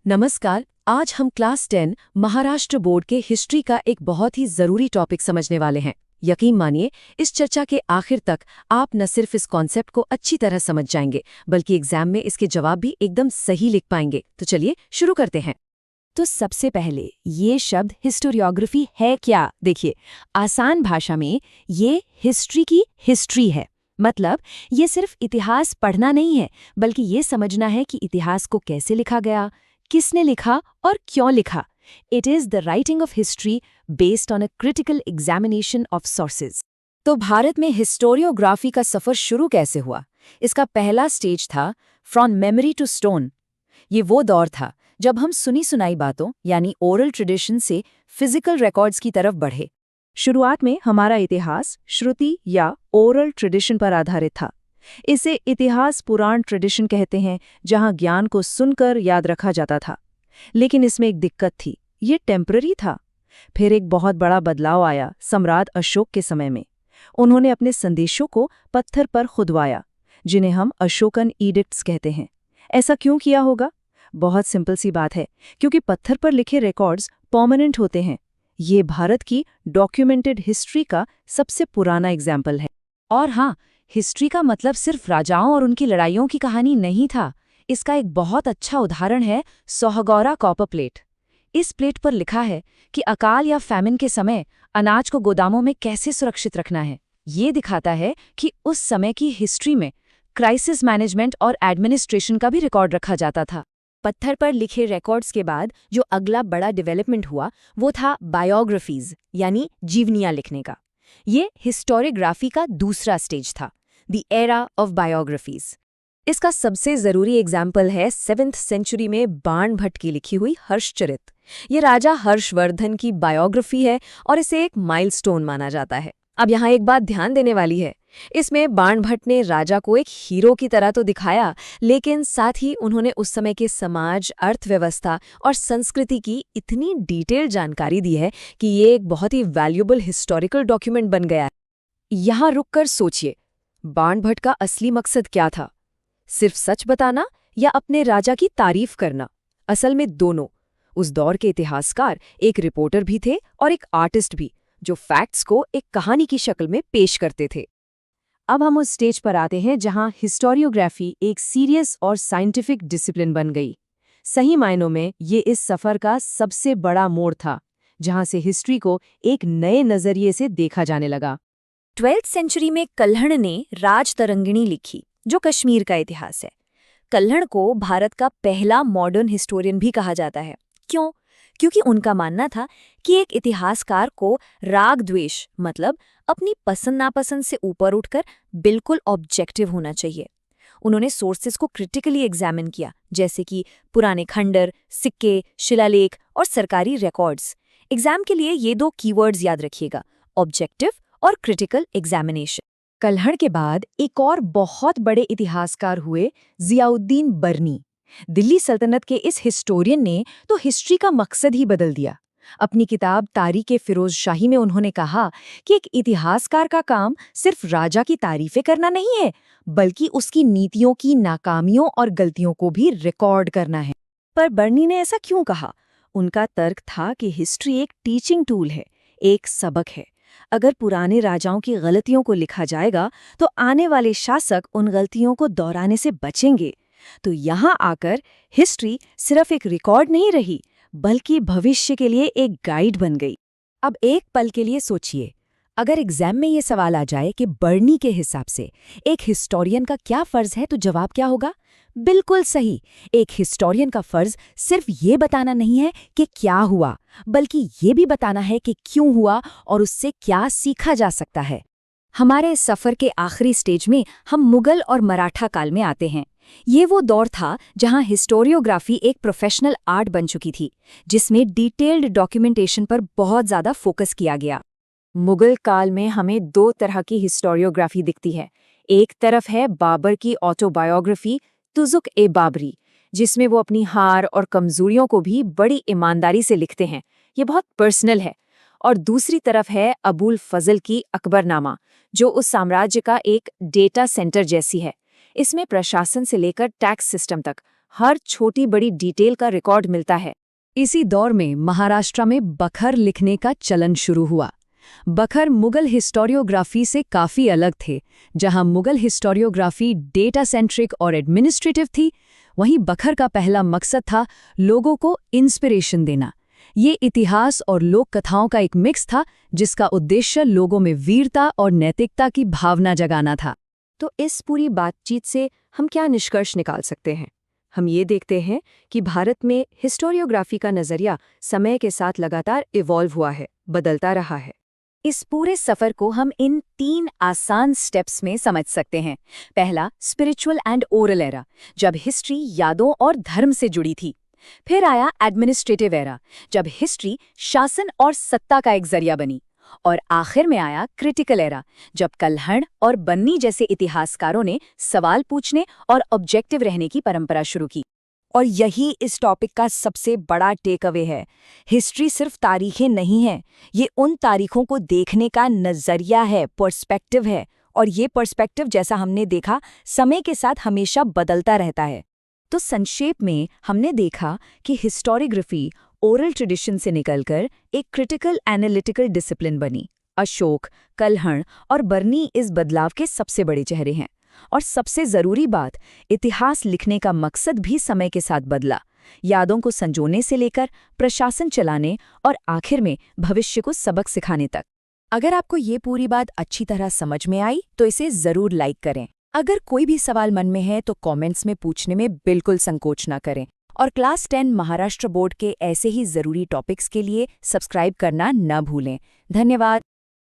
नमस्कार। आज हम क्लास 10 महाराष्ट्र बोर्ड के हिस्ट्री का एक बहुत ही जरूरी टॉपिक समझने वाले हैं। यकीन मानिए, इस चर्चा के आखिर तक आप न सिर्फ इस कॉन्सेप्ट को अच्छी तरह समझ जाएंगे, बल्कि एग्जाम में इसके जवाब भी एकदम सही लिख पाएंगे। तो चलिए शुरू करते हैं। तो सबसे पहले ये शब्द हिस्टोरियोग्राफी है क्या? देखिए, आसान भाषा में ये हिस्ट्री की हिस्ट्री है। मतलब ये सिर्फ इतिहास पढ़ना नहीं है, बल्कि ये समझना है कि इतिहास को कैसे लिखा गया, किसने लिखा और क्यों लिखा। It is the writing of history based on a critical examination of sources. तो भारत में हिस्टोरियोग्राफी का सफर शुरू कैसे हुआ? इसका पहला स्टेज था फ्रॉम मेमोरी टू स्टोन। ये वो दौर था जब हम सुनी सुनाई बातों यानी ओरल ट्रेडिशन से फिजिकल रिकॉर्ड्स की तरफ बढ़े। शुरुआत में हमारा इतिहास श्रुति या ओरल ट्रेडिशन पर आधारित था। इसे इतिहास पुराण ट्रेडिशन कहते हैं, जहां ज्ञान को सुनकर याद रखा जाता था। लेकिन इसमें एक दिक्कत थी, ये टेम्पररी था। फिर एक बहुत बड़ा बदलाव आया सम्राट अशोक के समय में। उन्होंने अपने संदेशों को पत्थर पर खुदवाया, जिन्हें हम अशोकन एडिक्ट्स कहते हैं। ऐसा क्यों किया होगा? बहुत सिंपल सी बात है, क्योंकि पत्थर पर लिखे रिकॉर्ड्स परमानेंट होते हैं। ये भारत की डॉक्यूमेंटेड हिस्ट्री का सबसे पुराना एग्जाम्पल है। और हाँ, हिस्ट्री का मतलब सिर्फ राजाओं और उनकी लड़ाइयों की कहानी नहीं था। इसका एक बहुत अच्छा उदाहरण है सोहगौरा कॉपर प्लेट। इस प्लेट पर लिखा है कि अकाल या फैमिन के समय अनाज को गोदामों में कैसे सुरक्षित रखना है। ये दिखाता है कि उस समय की हिस्ट्री में क्राइसिस मैनेजमेंट और एडमिनिस्ट्रेशन का भी रिकॉर्ड रखा जाता था। पत्थर पर लिखे रिकॉर्ड्स के बाद जो अगला बड़ा डेवलपमेंट हुआ वो था बायोग्राफीज यानी जीवनियां लिखने का। ये हिस्टोरियोग्राफी का दूसरा स्टेज था, द एरा ऑफ बायोग्राफीज। इसका सबसे जरूरी एग्जाम्पल है 7th सेंचुरी में बाणभट्ट की लिखी हुई हर्षचरित। ये राजा हर्षवर्धन की बायोग्राफी है और इसे एक माइलस्टोन माना जाता है। अब यहाँ एक बात ध्यान देने वाली है, इसमें बाणभट्ट ने राजा को एक हीरो की तरह तो दिखाया, लेकिन साथ ही उन्होंने उस समय के समाज, अर्थव्यवस्था और संस्कृति की इतनी डिटेल जानकारी दी है कि ये एक बहुत ही वैल्यूएबल हिस्टोरिकल डॉक्यूमेंट बन गया है। यहाँ रुककर सोचिए, बाणभट्ट का असली मकसद क्या था? सिर्फ सच बताना या अपने राजा की तारीफ करना? असल में दोनों। उस दौर के इतिहासकार एक रिपोर्टर भी थे और एक आर्टिस्ट भी, जो फैक्ट्स को एक कहानी की शक्ल में पेश करते थे। अब हम उस स्टेज पर आते हैं जहां हिस्टोरियोग्राफी एक सीरियस और साइंटिफिक डिसिप्लिन बन गई। सही मायनों में ये इस सफर का सबसे बड़ा मोड़ था, जहां से हिस्ट्री को एक नए नजरिए से देखा जाने लगा। 12th सेंचुरी में कल्हण ने राजतरंगिणी लिखी, जो कश्मीर का इतिहास है। कल्हण को भारत का पहला मॉडर्न हिस्टोरियन भी कहा जाता है। क्यों? क्योंकि उनका मानना था कि एक इतिहासकार को राग द्वेष मतलब अपनी पसंद नापसंद से ऊपर उठकर बिल्कुल ऑब्जेक्टिव होना चाहिए। उन्होंने सोर्सेस को क्रिटिकली एग्जामिन किया, जैसे कि पुराने खंडर, सिक्के, शिलालेख और सरकारी रिकॉर्ड्स। एग्जाम के लिए ये दो कीवर्ड्स याद रखिएगा, ऑब्जेक्टिव और क्रिटिकल एग्जामिनेशन। कल्हण के बाद एक और बहुत बड़े इतिहासकार हुए जियाउद्दीन बर्नी। दिल्ली सल्तनत के इस हिस्टोरियन ने तो हिस्ट्री का मकसद ही बदल दिया। अपनी किताब तारीख़ फिरोज शाही में उन्होंने कहा कि एक इतिहासकार का काम सिर्फ राजा की तारीफें करना नहीं है, बल्कि उसकी नीतियों की नाकामियों और गलतियों को भी रिकॉर्ड करना है। पर बर्नी ने ऐसा क्यों कहा? उनका तर्क था कि हिस्ट्री एक टीचिंग टूल है, एक सबक है। अगर पुराने राजाओं की गलतियों को लिखा जाएगा तो आने वाले शासक उन गलतियों को दोहराने से बचेंगे। तो यहाँ आकर हिस्ट्री सिर्फ एक रिकॉर्ड नहीं रही, बल्कि भविष्य के लिए एक गाइड बन गई। अब एक पल के लिए सोचिए, अगर एग्जाम में ये सवाल आ जाए कि बर्नी के हिसाब से एक हिस्टोरियन का क्या फर्ज है, तो जवाब क्या होगा? बिल्कुल सही, एक हिस्टोरियन का फर्ज सिर्फ ये बताना नहीं है कि क्या हुआ, बल्कि ये भी बताना है कि क्यों हुआ और उससे क्या सीखा जा सकता है। हमारे इस सफर के आखिरी स्टेज में हम मुगल और मराठा काल में आते हैं। ये वो दौर था जहां हिस्टोरियोग्राफी एक प्रोफेशनल आर्ट बन चुकी थी, जिसमें डिटेल्ड डॉक्यूमेंटेशन पर बहुत ज़्यादा फोकस किया गया। मुगल काल में हमें दो तरह की हिस्टोरियोग्राफी दिखती है। एक तरफ है बाबर की ऑटोबायोग्राफी तुज़ुक-ए-बाबरी, जिसमें वो अपनी हार और कमजोरियों को भी बड़ी ईमानदारी से लिखते हैं। ये बहुत पर्सनल है। और दूसरी तरफ है अबुल फजल की अकबरनामा, जो उस साम्राज्य का एक डेटा सेंटर जैसी है। इसमें प्रशासन से लेकर टैक्स सिस्टम तक हर छोटी बड़ी डिटेल का रिकॉर्ड मिलता है। इसी दौर में महाराष्ट्र में बखर लिखने का चलन शुरू हुआ। बखर मुगल हिस्टोरियोग्राफी से काफ़ी अलग थे। जहां मुगल हिस्टोरियोग्राफी डेटा सेंट्रिक और एडमिनिस्ट्रेटिव थी, वहीं बखर का पहला मकसद था लोगों को इंस्पिरेशन देना। ये इतिहास और लोक कथाओं का एक मिक्स था, जिसका उद्देश्य लोगों में वीरता और नैतिकता की भावना जगाना था। तो इस पूरी बातचीत से हम क्या निष्कर्ष निकाल सकते हैं? हम ये देखते हैं कि भारत में हिस्टोरियोग्राफी का नज़रिया समय के साथ लगातार इवॉल्व हुआ है, बदलता रहा है। इस पूरे सफ़र को हम इन 3 आसान स्टेप्स में समझ सकते हैं। पहला, स्पिरिचुअल एंड ओरल एरा, जब हिस्ट्री यादों और धर्म से जुड़ी थी। फिर आया एडमिनिस्ट्रेटिव एरा, जब हिस्ट्री शासन और सत्ता का एक जरिया बनी। और आखिर में आया क्रिटिकल एरा, जब कल्हण और बन्नी जैसे इतिहासकारों ने सवाल पूछने और ऑब्जेक्टिव रहने की परंपरा शुरू की। और यही इस टॉपिक का सबसे बड़ा टेक अवे है। हिस्ट्री सिर्फ तारीखें नहीं है, ये उन तारीखों को देखने का नज़रिया है, पर्सपेक्टिव है। और ये पर्सपेक्टिव, जैसा हमने देखा, समय के साथ हमेशा बदलता रहता है। तो संक्षेप में हमने देखा कि हिस्टोरियोग्राफी ओरल ट्रेडिशन से निकलकर एक क्रिटिकल एनालिटिकल डिसिप्लिन बनी। अशोक, कल्हण और बर्नी इस बदलाव के सबसे बड़े चेहरे हैं। और सबसे ज़रूरी बात, इतिहास लिखने का मकसद भी समय के साथ बदला, यादों को संजोने से लेकर प्रशासन चलाने और आखिर में भविष्य को सबक सिखाने तक। अगर आपको ये पूरी बात अच्छी तरह समझ में आई तो इसे ज़रूर लाइक करें। अगर कोई भी सवाल मन में है तो कमेंट्स में पूछने में बिल्कुल संकोच न करें। और क्लास 10 महाराष्ट्र बोर्ड के ऐसे ही ज़रूरी टॉपिक्स के लिए सब्सक्राइब करना न भूलें। धन्यवाद।